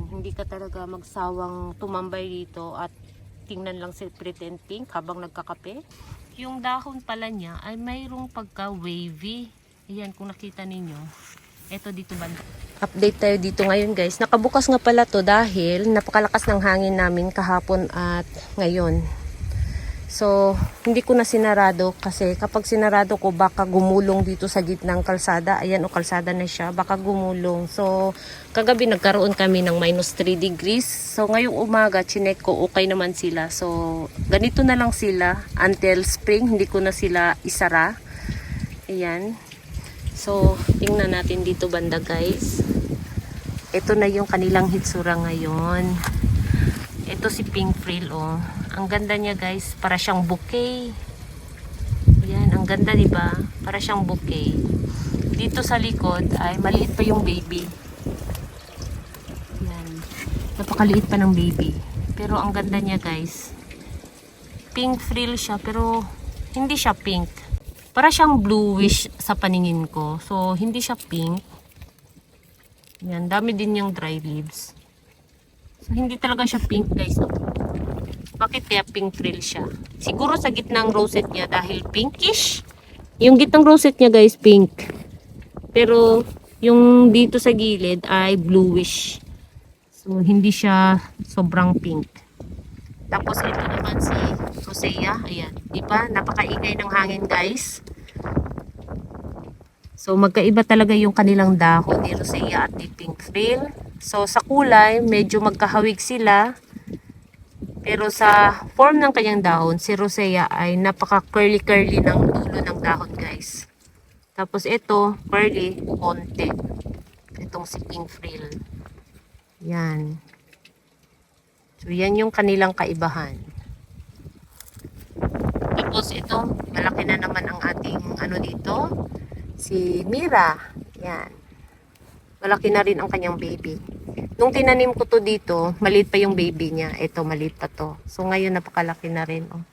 Hindi ka talaga magsawang tumambay dito at tingnan lang si Pretend Pink habang nagkakape. Yung dahon pala niya ay mayroong pagka wavy. Ayan, kung nakita ninyo. Ito dito banda. Update tayo dito ngayon guys. Nakabukas nga pala to dahil napakalakas ng hangin namin kahapon at ngayon. So, hindi ko na sinarado kasi kapag sinarado ko baka gumulong dito sa gitnang kalsada. Ayan o, kalsada na siya. Baka gumulong. So, kagabi nagkaroon kami ng -3 degrees. So, ngayong umaga, chinek ko okay naman sila. So, ganito na lang sila until spring. Hindi ko na sila isara. Ayan. So, tingnan natin dito banda guys. Ito na yung kanilang hitsura ngayon. Ito si Pink Frill oh. Ang ganda niya guys, para siyang bouquet. Yan, ang ganda 'di ba? Para siyang bouquet. Dito sa likod ay maliit pa yung baby. Yan. Napakaliit pa ng baby. Pero ang ganda niya guys. Pink frill siya pero hindi siya pink. Para siyang bluish sa paningin ko. So hindi siya pink. Yan, dami din yung dry leaves. So hindi talaga siya pink guys. Bakit kaya pink frill siya? Siguro sa gitnang rosette niya dahil pinkish. Yung gitnang rosette niya guys, pink. Pero yung dito sa gilid ay bluish. So hindi siya sobrang pink. Tapos ito naman si Rosea. Ayan. Diba? Napakaingay ng hangin guys. So magkaiba talaga yung kanilang dahon ni Rosea at ni Pink Frill. So sa kulay, medyo magkahawig sila. Pero sa form ng kanyang dahon, si Rosea ay napaka curly-curly ng dulo ng dahon guys. Tapos ito, curly, konti. Itong si Pink Frill. Yan. So yan yung kanilang kaibahan. Tapos ito, malaki na naman ang ating ano dito, si Mira. Yan. Malaki na rin ang kanyang baby. Nung tinanim ko to dito, maliit pa yung baby niya. Ito, maliit pa to. So, ngayon napakalaki na rin. Oh.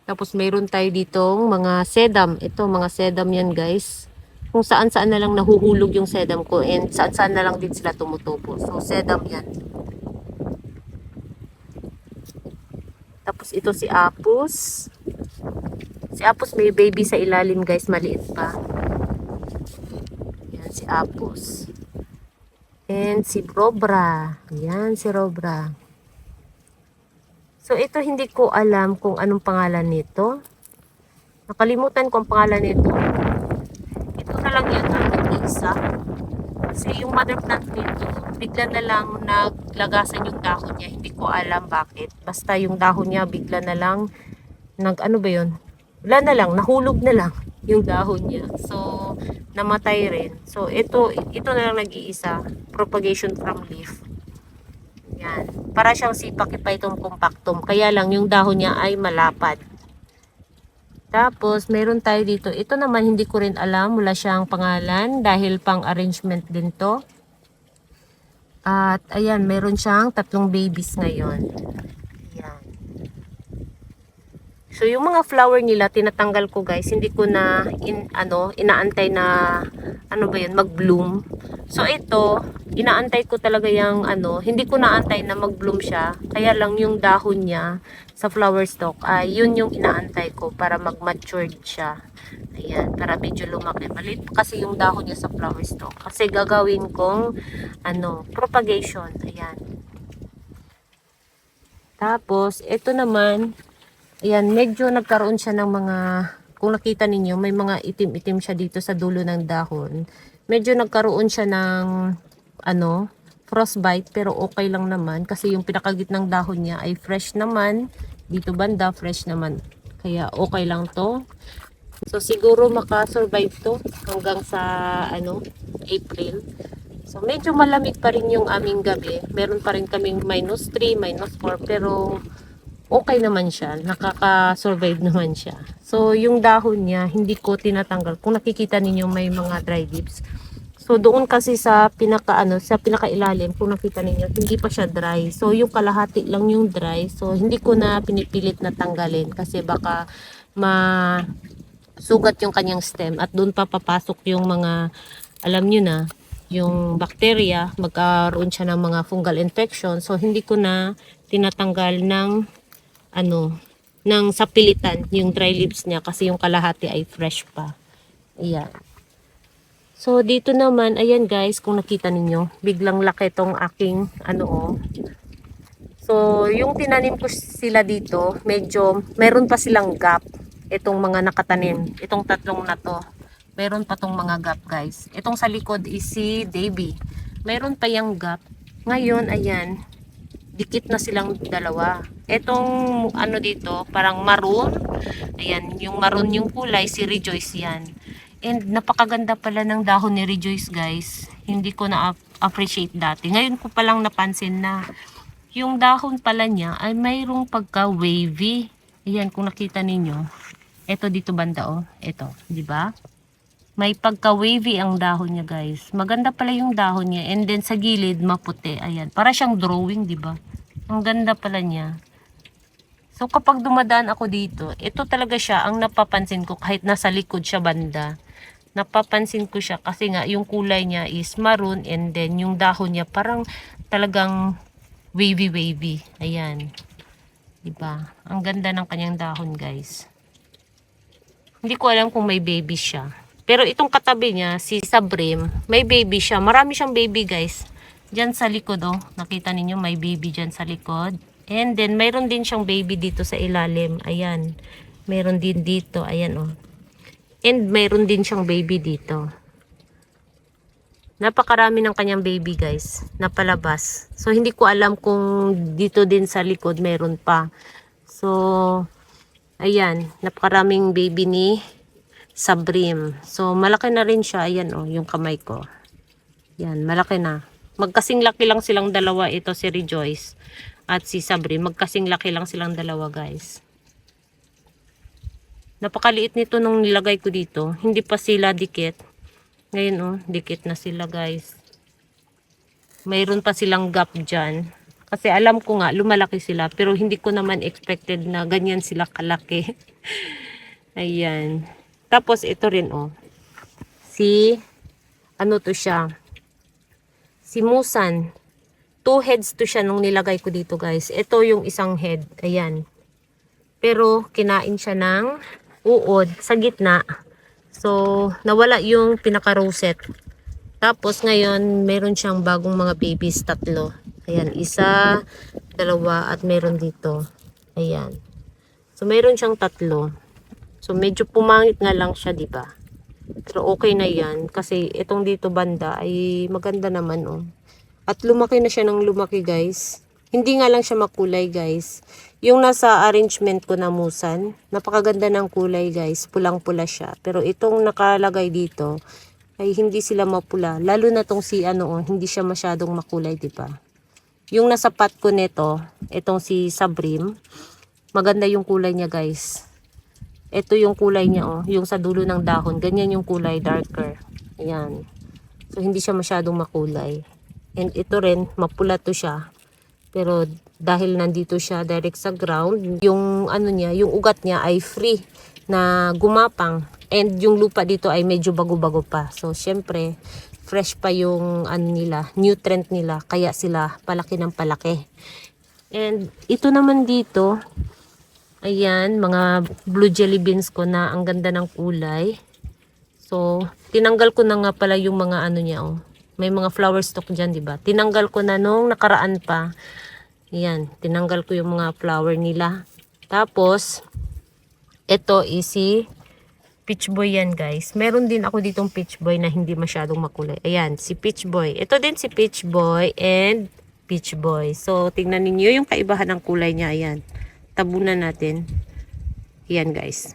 Tapos, mayroon tayo ditong mga sedum. Ito, mga sedum yan, guys. Kung saan-saan na lang nahuhulog yung sedum ko. And saan-saan na lang din sila tumutubo. So, sedum yan. Tapos, ito si Apus. Si Apus may baby sa ilalim, guys. Maliit pa. Si Apus. And si Robra. Ayan, si Robra. So, ito hindi ko alam kung anong pangalan nito. Nakalimutan ko ang pangalan nito. Ito na lang yan ang isa. Kasi yung mother plant nito, bigla na lang naglagasan yung dahon niya. Hindi ko alam bakit. Basta yung dahon niya, bigla na lang ano ba yun? Wala na lang, nahulog na lang yung dahon niya. So, namatay rin. So, ito na lang nag-iisa. Propagation from leaf. Yan. Para siyang si Pachyphytum compactum. Kaya lang, yung dahon niya ay malapad. Tapos, meron tayo dito. Ito naman, hindi ko rin alam. Wala siyang pangalan. Dahil pang arrangement din to. At, ayan, meron siyang 3 babies ngayon. So, yung mga flower nila, tinatanggal ko guys. Hindi ko na, inaantay na, mag-bloom. So, ito, inaantay ko talaga yung, hindi ko naantay na mag-bloom siya. Kaya lang yung dahon niya sa flower stalk, ay yun yung inaantay ko para mag-matured siya. Ayan, para medyo lumaki. Maliit kasi yung dahon niya sa flower stalk. Kasi gagawin kong, propagation. Ayan. Tapos, ito naman, ayan, medyo nagkaroon siya ng mga, kung nakita ninyo, may mga itim-itim siya dito sa dulo ng dahon. Medyo nagkaroon siya ng, frostbite, pero okay lang naman. Kasi yung pinakagitnang dahon niya ay fresh naman. Dito banda, fresh naman. Kaya okay lang to. So, siguro makasurvive to hanggang sa, April. So, medyo malamig pa rin yung aming gabi. Meron pa rin kaming -3, -4, pero okay naman siya, nakaka-survive naman siya. So, yung dahon niya, hindi ko tinatanggal. Kung nakikita ninyo, may mga dry leaves. So, doon kasi sa sa pinakailalim, kung nakita ninyo, hindi pa siya dry. So, yung kalahati lang yung dry. So, hindi ko na pinipilit na tanggalin kasi baka sugat yung kanyang stem at doon pa papasok yung mga alam nyo na, yung bacteria, magkaroon siya ng mga fungal infection. So, hindi ko na tinatanggal ng, ng sapilitan, yung dry leaves niya kasi yung kalahati ay fresh pa. Ayan. So, dito naman, ayan guys, kung nakita ninyo, biglang laki tong aking, So, yung tinanim ko sila dito, medyo, meron pa silang gap. Itong mga nakatanim, itong tatlong na to. Meron pa tong mga gap guys. Itong sa likod is si Davy. Meron pa yung gap. Ngayon, ayan, dikit na silang dalawa. Itong dito, parang maroon. Ayan, yung maroon yung kulay, si Rejoice yan. And napakaganda pala ng dahon ni Rejoice guys. Hindi ko na-appreciate dati. Ngayon ko palang napansin na yung dahon pala niya ay mayroong pagka-wavy. Ayan, kung nakita ninyo. Ito dito banda Ito, di ba? May pagka-wavy ang dahon niya guys. Maganda pala yung dahon niya. And then sa gilid, maputi. Ayan, para siyang drawing, di ba? Ang ganda pala niya. So kapag dumadaan ako dito, ito talaga siya ang napapansin ko kahit nasa likod siya banda. Napapansin ko siya kasi nga yung kulay niya is maroon and then yung dahon niya parang talagang wavy. Ayan. Diba? Ang ganda ng kanyang dahon guys. Hindi ko alam kung may baby siya. Pero itong katabi niya, si Sabrim, may baby siya. Marami siyang baby guys. Diyan sa likod nakita ninyo may baby diyan sa likod. And then mayroon din siyang baby dito sa ilalim. Ayan. Mayroon din dito. Ayan And mayroon din siyang baby dito. Napakarami ng kanyang baby guys. Napalabas. So hindi ko alam kung dito din sa likod mayroon pa. So ayan. Napakaraming baby ni Sabrim. So malaki na rin siya. Ayan yung kamay ko. Yan. Malaki na. Magkasing laki lang silang dalawa. Ito si Rejoice at si Sabrim. Magkasing laki lang silang dalawa guys. Napakaliit nito nung nilagay ko dito. Hindi pa sila dikit. Ngayon dikit na sila guys. Mayroon pa silang gap dyan. Kasi alam ko nga, lumalaki sila. Pero hindi ko naman expected na ganyan sila kalaki. Ayan. Tapos ito rin Si, to siya? Si Musan. 2 heads to siya nung nilagay ko dito guys. Ito yung isang head. Ayan. Pero kinain siya ng uod sa gitna. So, nawala yung pinaka-rosette. Tapos, ngayon, meron siyang bagong mga babies, 3. Ayan, 1, 2, at meron dito. Ayan. So, meron siyang 3. So, medyo pumangit nga lang siya, diba? Pero okay na yan. Kasi, itong dito banda ay maganda naman, At lumaki na siya ng lumaki, guys. Hindi nga lang siya makulay guys. Yung nasa arrangement ko na Musan, napakaganda ng kulay guys. Pulang-pula siya. Pero itong nakalagay dito, ay hindi sila mapula. Lalo na tong si hindi siya masyadong makulay, diba? Yung nasa pot ko nito, itong si Sabrim, maganda yung kulay niya guys. Ito yung kulay niya yung sa dulo ng dahon. Ganyan yung kulay, darker. Ayan. So hindi siya masyadong makulay. And ito rin, mapula to siya. Pero dahil nandito siya direct sa ground, yung yung ugat niya ay free na gumapang. And yung lupa dito ay medyo bago-bago pa. So syempre, fresh pa yung nutrient nila. Kaya sila palaki ng palaki. And ito naman dito, ayan, mga blue jelly beans ko na ang ganda ng kulay. So, tinanggal ko na nga pala yung mga niya May mga flower stalk dyan, diba? Tinanggal ko na nung nakaraan pa. Ayan, tinanggal ko yung mga flower nila. Tapos, ito is si Peach Boy yan, guys. Meron din ako ditong Peach Boy na hindi masyadong makulay. Ayan, si Peach Boy. Ito din si Peach Boy and Peach Boy. So, tingnan niyo yung kaibahan ng kulay niya. Ayan, tabunan natin. Ayan, guys.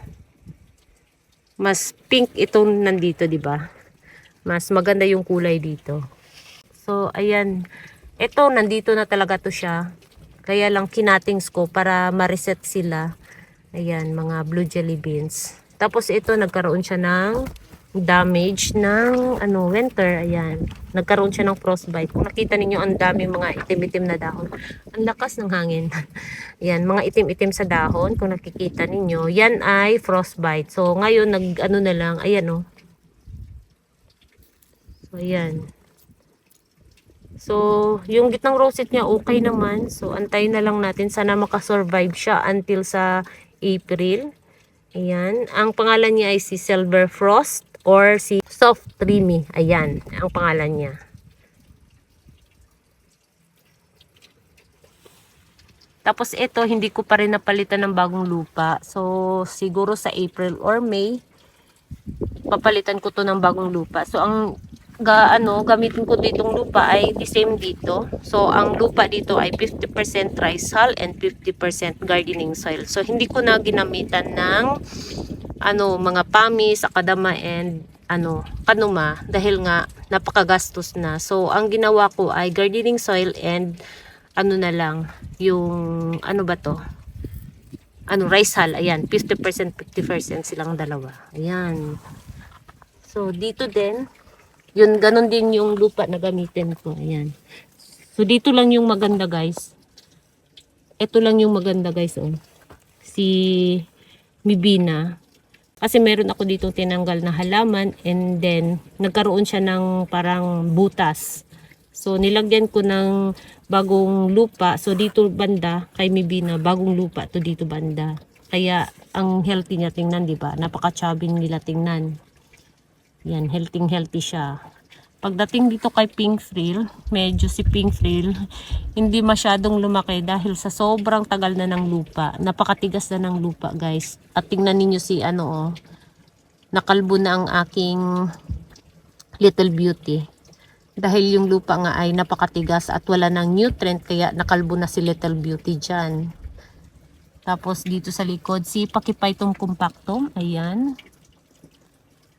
Mas pink itong nandito, diba? Mas maganda yung kulay dito. So, ayan. Ito, nandito na talaga to siya. Kaya lang kinatings ko para ma-reset sila. Ayan, mga blue jelly beans. Tapos ito, nagkaroon siya ng damage ng winter. Ayan. Nagkaroon siya ng frostbite. Kung nakita ninyo, ang dami mga itim-itim na dahon. Ang lakas ng hangin. Ayan, mga itim-itim sa dahon. Kung nakikita ninyo, yan ay frostbite. So, ngayon, na lang. Ayan, So, ayan. So, yung gitnang rosette niya okay naman. So, antayin na lang natin. Sana makasurvive siya until sa April. Ayan. Ang pangalan niya ay si Silver Frost or si Soft Dreamy. Ayan. Ang pangalan niya. Tapos ito, hindi ko pa rin napalitan ng bagong lupa. So, siguro sa April or May, papalitan ko to ng bagong lupa. So, ang gamitin ko ditong lupa ay the same dito. So, ang lupa dito ay 50% trisal and 50% gardening soil. So, hindi ko na ginamitan ng mga pamis, akadama and kanuma dahil nga napakagastos na. So, ang ginawa ko ay gardening soil and na lang yung rice hull. Ayan, 50% 50% silang dalawa. Ayan. So, dito din, yun, ganun din yung lupa na gamitin ko. Ayan. So, dito lang yung maganda, guys. Ito lang yung maganda, guys. Oh. Si Mibina. Kasi meron ako dito tinanggal na halaman and then, nagkaroon siya ng parang butas. So, nilagyan ko ng bagong lupa. So, dito banda, kay Mibina, bagong lupa to dito banda. Kaya, ang healthy niya tingnan, di ba? Napaka-chubby nila tingnan. Yan, healthy siya. Pagdating dito kay Pink Frill, medyo si Pink Frill, hindi masyadong lumaki dahil sa sobrang tagal na ng lupa. Napakatigas na ng lupa, guys. At tingnan ninyo si nakalbo na ang aking Little Beauty. Dahil yung lupa nga ay napakatigas at wala ng nutrient, kaya nakalbo na si Little Beauty dyan. Tapos dito sa likod, si Pachyphytum compactum. Ayan.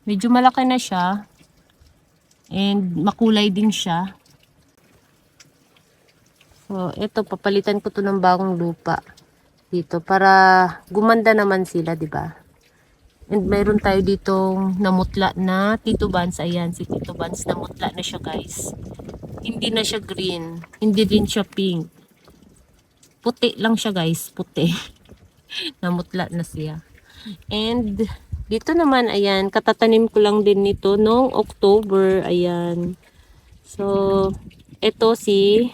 Medyo malaki na siya. And makulay din siya. So, ito, papalitan ko to ng bagong lupa. Dito, para gumanda naman sila, di ba? And mayroon tayo ditong namutla na Tito Buns. Ayan, si Tito Buns namutla na siya, guys. Hindi na siya green. Hindi din siya pink. Puti lang siya, guys. Puti. Namutla na siya. And dito naman, ayan, katatanim ko lang din nito noong October. Ayan. So, ito si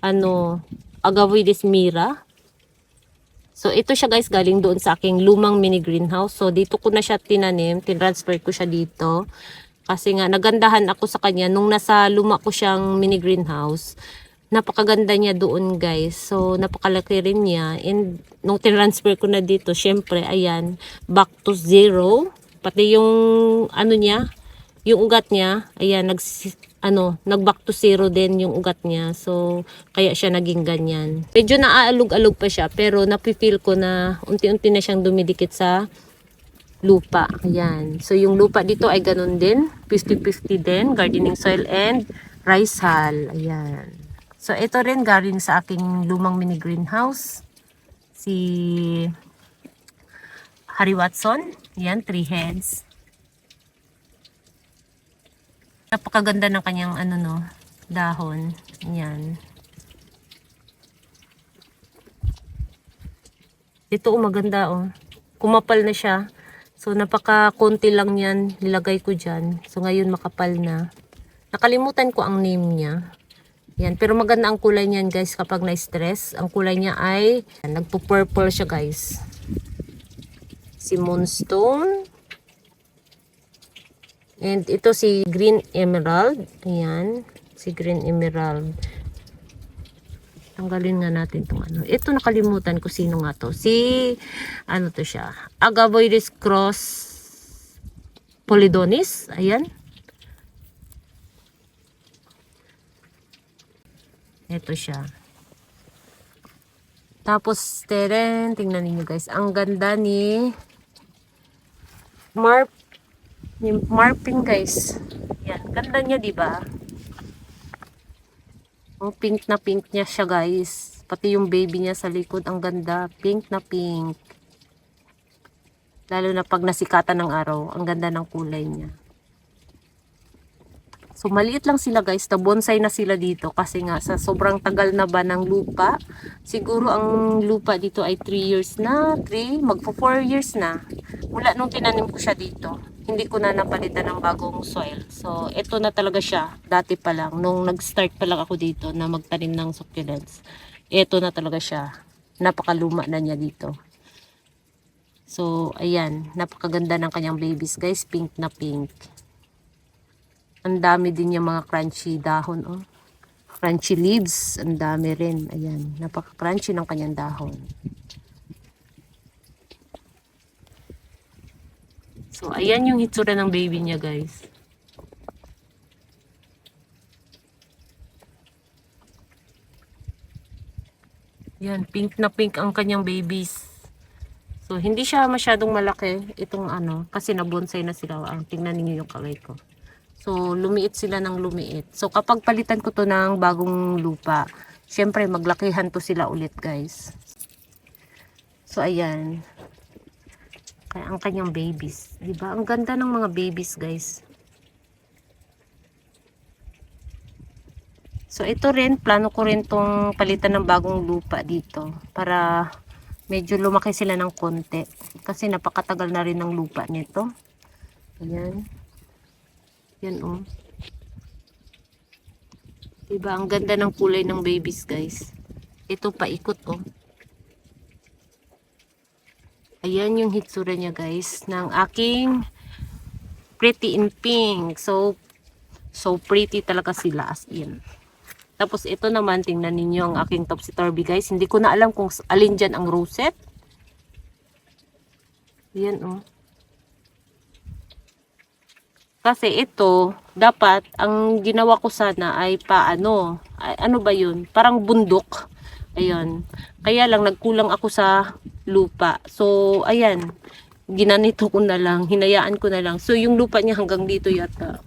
Agavoides mira. So, ito siya, guys, galing doon sa aking lumang mini greenhouse. So, dito ko na siya tinanim. Tinransfer ko siya dito. Kasi nga, nagandahan ako sa kanya. Nung nasa luma ko siyang mini greenhouse, napakaganda niya doon, guys. So, napakalaki rin niya. And, nung tinransfer ko na dito, syempre, ayan, back to zero. Pati yung, niya, yung ugat niya, ayan, nag-back to zero din yung ugat niya. So, kaya siya naging ganyan. Medyo naaalog-alog pa siya, pero napifeel ko na unti-unti na siyang dumidikit sa lupa. Ayan. So, yung lupa dito ay ganun din. 50-50 din. Gardening soil and rice hull. Ayan. So, ito rin galing sa aking lumang mini greenhouse. Si Harry Watson. Ayan, 3 heads. Napakaganda ng kanyang dahon. Ayan. Ito maganda kumapal na siya. So napaka-konti lang yan nilagay ko dyan. So ngayon makapal na. Nakalimutan ko ang name niya. Yan, pero maganda ang kulay niyan, guys, kapag na-stress. Ang kulay niya ay nagpo-purple siya, guys. Si Moonstone. And ito si Green Emerald. Ayan. Si Green Emerald. Tanggalin nga natin itong Ito nakalimutan ko sino nga to. Si, to siya. Agavoides cross Polydonis. Ayan. Ito siya. Tapos, tingnan niyo, guys. Ang ganda ni Marping, guys. Yan, ganda niya, 'di ba? Ang pink niya siya, guys. Pati yung baby niya sa likod, ang ganda, pink na pink. Lalo na pag nasikatan ng araw, ang ganda ng kulay niya. So maliit lang sila, guys, na bonsai na sila dito kasi nga sa sobrang tagal na ba ng lupa. Siguro ang lupa dito ay 3 years na, magpo 4 years na. Mula nung tinanim ko siya dito. hindi ko na napalitan ng bagong soil. So, ito na talaga siya. Dati pa lang, nung nag-start pa lang ako dito na magtanim ng succulents. Ito na talaga siya. Napakaluma na niya dito. So, ayan. Napakaganda ng kanyang babies, guys. Pink na pink. Ang dami din yung mga crunchy dahon, oh. Crunchy leaves. Ang dami rin. Ayan. Napaka-crunchy ng kanyang dahon. So, ayan yung hitsura ng baby niya, guys. Yan, pink na pink ang kanyang babies. So, hindi siya masyadong malaki itong ano, kasi nabonsay na sila. Ang tingnan niyo yung kamay ko. So, lumiit sila ng lumiit. So, kapag palitan ko to ng bagong lupa, syempre maglakihan to sila ulit, guys. So, ayan. Kaya ang kanyang babies, 'di ba? Ang ganda ng mga babies, guys. So, ito rin, plano ko rin tong palitan ng bagong lupa dito para medyo lumaki sila ng konti. Kasi napakatagal na rin ng lupa nito. Ayan. Yan, oh. Diba? Ang ganda ng kulay ng babies, guys. Ito paikot, oh. Ayan yung hitsura niya, guys, ng aking pretty in pink. So pretty talaga sila, as in. Tapos ito naman, tingnan ninyo ang aking topsy-turvy, guys. Hindi ko na alam kung alin dyan ang rosette. Ayan, oh. Kasi ito, dapat, ang ginawa ko sana ay paano. Ano ba yun? Parang bundok. Ayan. Kaya lang, nagkulang ako sa lupa. So, ayan. Ginanito ko na lang. Hinayaan ko na lang. So, yung lupa niya hanggang dito yata.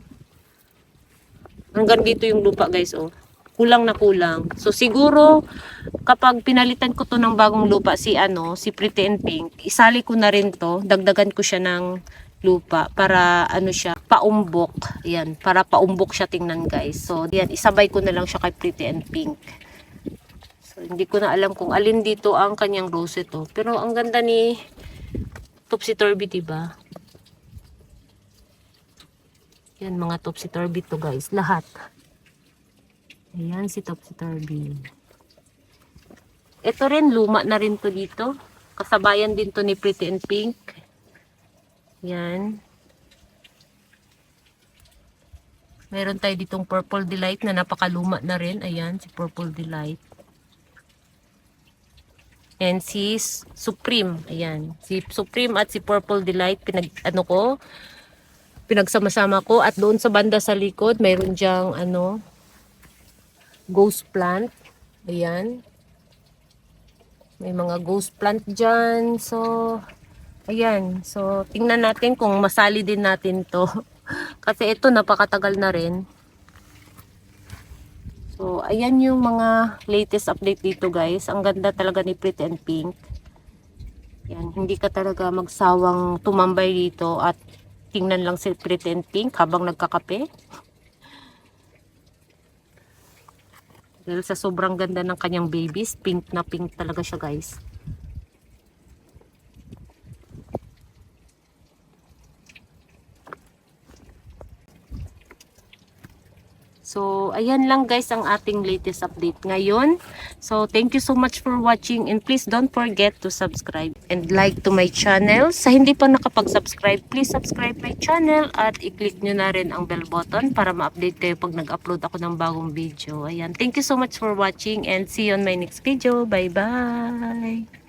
Hanggang dito yung lupa, guys, oh. Kulang na kulang. So, siguro, kapag pinalitan ko to ng bagong lupa, si Pretty and Pink, isali ko na rin to. Dagdagan ko siya ng lupa para ano siya, paumbok. Ayan, para paumbok siya tingnan, guys. So, yan, isabay ko na lang siya kay Pretty and Pink. So, hindi ko na alam kung alin dito ang kanyang rosette, oh. Pero ang ganda ni topsy-turvy, diba? Yan, mga topsy-turvy to, guys. Lahat. Ayan, si topsy-turvy. Ito rin, luma na rin to dito. Kasabayan din to ni Pretty and Pink. Yan. Meron tayo ditong Purple Delight na napakaluma na rin. Ayan, si Purple Delight. And si Supreme. Ayan. Si Supreme at si Purple Delight, pinagsama-sama ko. At doon sa banda sa likod, mayroon dyang ghost plant. Ayan. May mga ghost plant dyan. So, ayan. So, tingnan natin kung masali din natin to. Kasi ito, napakatagal na rin. So, ayan yung mga latest update dito, guys. Ang ganda talaga ni Pretty and Pink. Ayan, hindi ka talaga magsawang tumambay dito at tingnan lang si Pretty and Pink habang nagkakape. Dahil sa sobrang ganda ng kanyang babies, pink na pink talaga siya, guys. So, ayan lang, guys, ang ating latest update ngayon. So, thank you so much for watching and please don't forget to subscribe and like to my channel. Sa hindi pa nakapag-subscribe, please subscribe my channel at i-click nyo na rin ang bell button para ma-update kayo pag nag-upload ako ng bagong video. Ayan, thank you so much for watching and see you on my next video. Bye-bye!